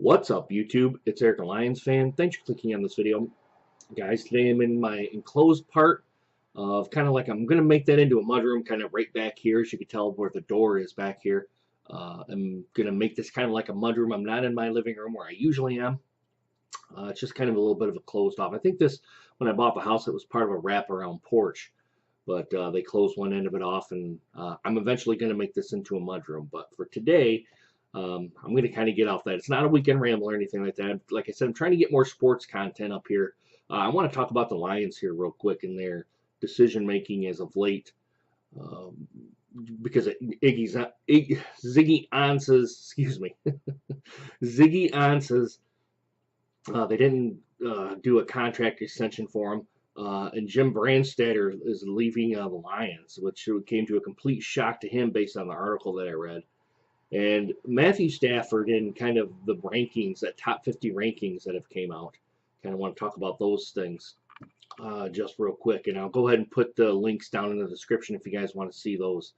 What's up, YouTube? It's Eric, a Lions fan. Thanks for clicking on this video. Guys, today I'm in my enclosed part of kind of like I'm going to make that into a mudroom kind of right back here. As you can tell where the door is back here. I'm going to make this kind of like a mudroom. I'm not in my living room where I usually am. It's just kind of a little bit of a closed off. I think this, when I bought the house, it was part of a wraparound porch. But they closed one end of it off, and I'm eventually going to make this into a mudroom. But for today, I'm going to kind of get off that. It's not a weekend ramble or anything like that. Like I said, I'm trying to get more sports content up here. I want to talk about the Lions here real quick and their decision making as of late. Because Ziggy Ansah's, excuse me, Ziggy Ansah's, they didn't do a contract extension for him. And Jim Brandstatter is leaving the Lions, which came to a complete shock to him based on the article that I read. And Matt Stafford in kind of the rankings, that top 50 rankings that have came out. Kind of want to talk about those things just real quick. And I'll go ahead and put the links down in the description if you guys want to see those.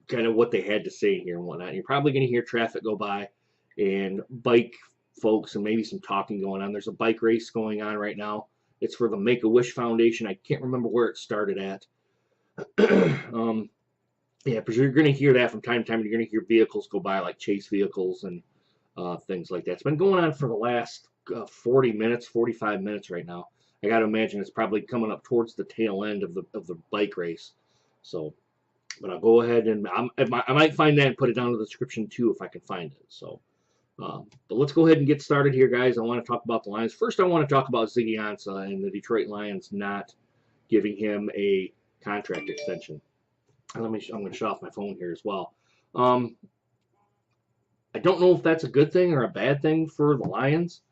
Kind of what they had to say here and whatnot. You're probably going to hear traffic go by and bike folks and maybe some talking going on. There's a bike race going on right now. It's for the Make-A-Wish Foundation. I can't remember where it started at. Yeah, because you're going to hear that from time to time. You're going to hear vehicles go by, like chase vehicles and things like that. It's been going on for the last 40 minutes, 45 minutes right now. I got to imagine it's probably coming up towards the tail end of the bike race. So, but I'll go ahead and I might find that and put it down in the description too if I can find it. So, but let's go ahead and get started here, guys. I want to talk about the Lions. First, I want to talk about Ziggy Ansah and the Detroit Lions not giving him a contract extension. I'm going to shut off my phone here as well. I don't know if that's a good thing or a bad thing for the Lions.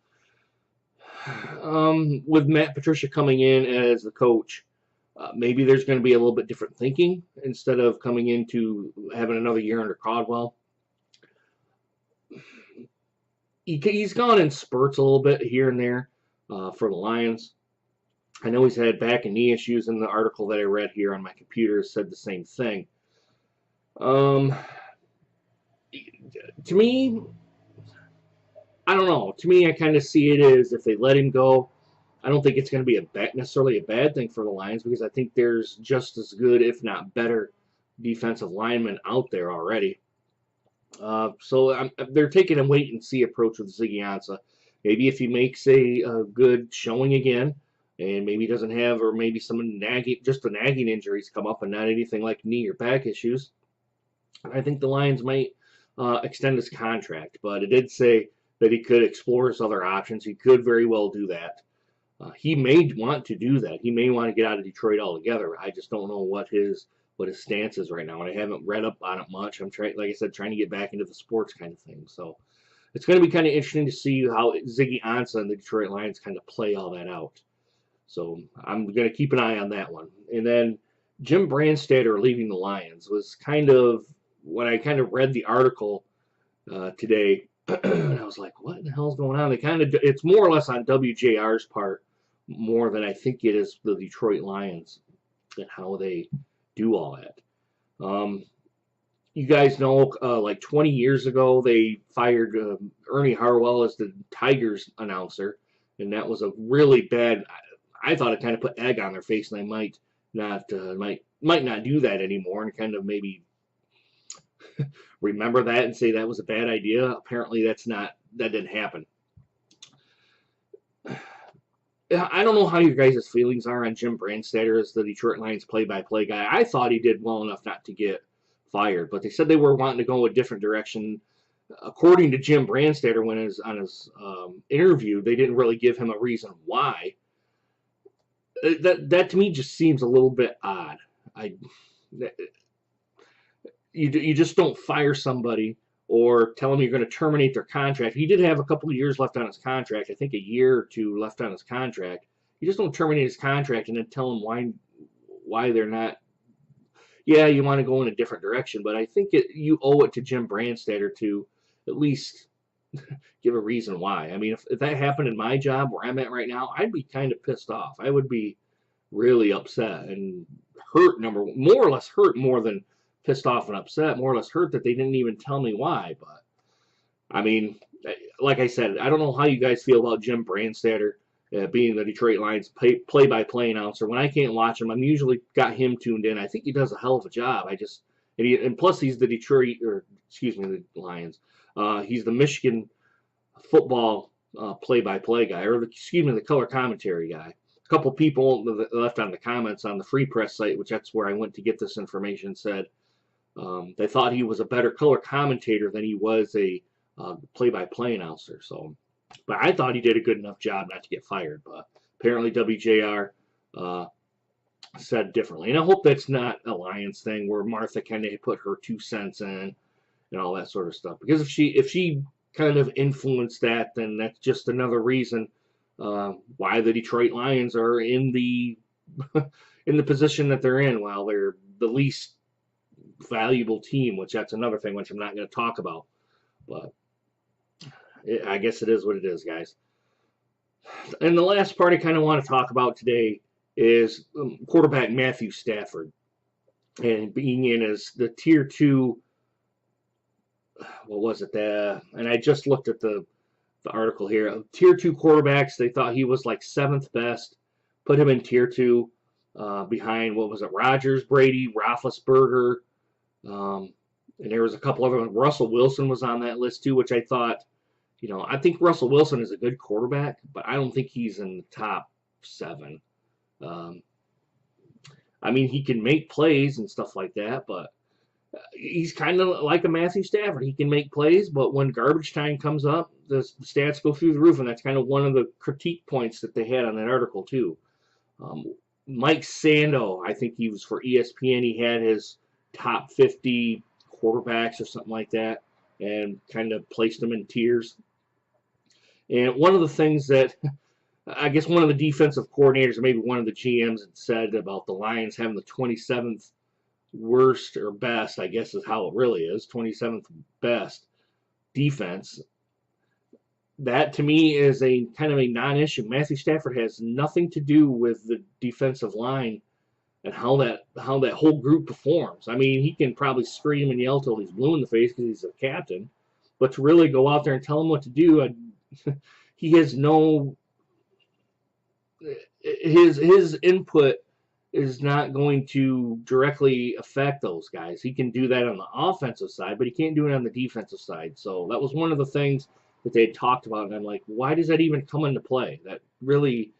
With Matt Patricia coming in as the coach, maybe there's going to be a little bit different thinking instead of coming into having another year under Caldwell. He's gone in spurts a little bit here and there for the Lions. I know he's had back and knee issues. In the article that I read here on my computer said the same thing. To me, I don't know. To me, I kind of see it as if they let him go, I don't think it's going to be necessarily a bad thing for the Lions because I think there's just as good, if not better, defensive linemen out there already. So they're taking a wait-and-see approach with Ziggy Ansah. Maybe if he makes a good showing again, and maybe doesn't have, or maybe some just the nagging injuries come up and not anything like knee or back issues, I think the Lions might extend his contract. But it did say that he could explore his other options. He could very well do that. He may want to do that. He may want to get out of Detroit altogether. I just don't know what his stance is right now, and I haven't read up on it much. I'm trying, like I said, trying to get back into the sports kind of thing. So it's going to be kind of interesting to see how Ziggy Ansah and the Detroit Lions kind of play all that out. So I'm going to keep an eye on that one. And then Jim Brandstatter leaving the Lions was kind of, when I kind of read the article today, and I was like, what the hell's going on? It's more or less on WJR's part more than I think it is the Detroit Lions and how they do all that. You guys know, like 20 years ago, they fired Ernie Harwell as the Tigers announcer, and that was a really bad. I thought it kind of put egg on their face, and they might not do that anymore, and kind of maybe remember that and say that was a bad idea. Apparently, that didn't happen. I don't know how you guys' feelings are on Jim Brandstatter as the Detroit Lions play-by-play guy. I thought he did well enough not to get fired, but they said they were wanting to go a different direction. According to Jim Brandstatter, when on his interview, they didn't really give him a reason why. That to me just seems a little bit odd. You just don't fire somebody or tell them you're going to terminate their contract. He did have a couple of years left on his contract. I think a year or two left on his contract. You just don't terminate his contract and then tell him why they're not. Yeah, you want to go in a different direction, but I think you owe it to Jim Brandstatter to at least give a reason why. I mean, if that happened in my job where I'm at right now, I'd be kind of pissed off. I would be really upset and hurt, more or less hurt more than pissed off and upset, more or less hurt that they didn't even tell me why. But I mean, like I said, I don't know how you guys feel about Jim Brandstatter being the Detroit Lions play-by-play announcer. When I can't watch him, I'm usually got him tuned in. I think he does a hell of a job. And plus he's the Detroit, or excuse me, the Lions. He's the Michigan football play-by-play guy, or excuse me, the color commentary guy. A couple people left on the comments on the Free Press site, which that's where I went to get this information, said they thought he was a better color commentator than he was a play-by-play announcer. So, but I thought he did a good enough job not to get fired. But apparently WJR said differently, and I hope that's not a Lions thing where Martha kind of put her 2 cents in and all that sort of stuff. Because if she kind of influenced that, then that's just another reason why the Detroit Lions are in the in the position that they're in, while they're the least valuable team, which that's another thing which I'm not going to talk about. But I guess it is what it is, guys. And the last part I kind of want to talk about today is quarterback Matthew Stafford, and being in as the Tier 2, what was it there? And I just looked at the article here. Tier 2 quarterbacks, they thought he was like 7th best. Put him in Tier 2 behind, what was it, Rodgers, Brady, Roethlisberger, and there was a couple other ones. Russell Wilson was on that list too, which I thought, you know, I think Russell Wilson is a good quarterback, but I don't think he's in the top 7. I mean, he can make plays and stuff like that, but he's kind of like a Matthew Stafford. He can make plays, but when garbage time comes up, the stats go through the roof, and that's kind of one of the critique points that they had on that article too. Mike Sando, I think he was for ESPN. He had his top 50 quarterbacks or something like that, and kind of placed them in tiers. And one of the things that I guess one of the defensive coordinators, or maybe one of the GMs, had said about the Lions having the 27th worst or best, I guess is how it really is, 27th best defense. That to me is a kind of a non-issue. Matthew Stafford has nothing to do with the defensive line and how that whole group performs. I mean, he can probably scream and yell till he's blue in the face because he's a captain, but to really go out there and tell him what to do, he has no. His input is not going to directly affect those guys. He can do that on the offensive side, but he can't do it on the defensive side. So that was one of the things that they had talked about, and I'm like, why does that even come into play? That really,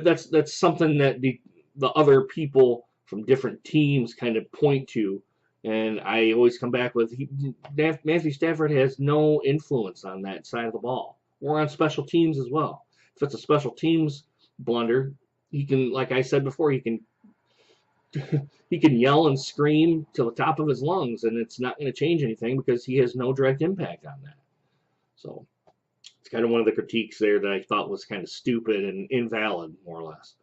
that's something that the other people from different teams kind of point to, and I always come back with Matthew Stafford has no influence on that side of the ball, or on special teams as well. If it's a special teams blunder, he can, like I said before, he can yell and scream to the top of his lungs, and it's not going to change anything because he has no direct impact on that. So it's kind of one of the critiques there that I thought was kind of stupid and invalid, more or less.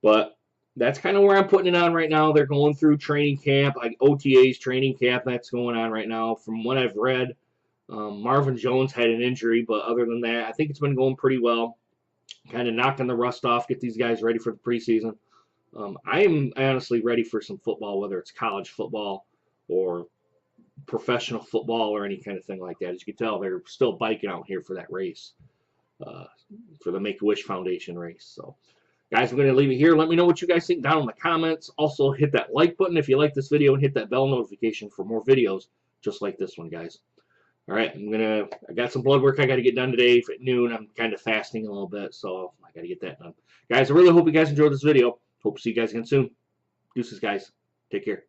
But that's kind of where I'm putting it on right now. They're going through training camp, like OTA's training camp that's going on right now. From what I've read, Marvin Jones had an injury, but other than that, I think it's been going pretty well. Kind of knocking the rust off, get these guys ready for the preseason. I am honestly ready for some football, whether it's college football or professional football or any kind of thing like that. As you can tell, they're still biking out here for that race, for the Make-A-Wish Foundation race. So, guys, I'm going to leave it here. Let me know what you guys think down in the comments. Also, hit that like button if you like this video, and hit that bell notification for more videos just like this one, guys. All right, I got some blood work I got to get done today at noon. I'm kind of fasting a little bit, so I got to get that done. Guys, I really hope you guys enjoyed this video. Hope to see you guys again soon. Deuces, guys. Take care.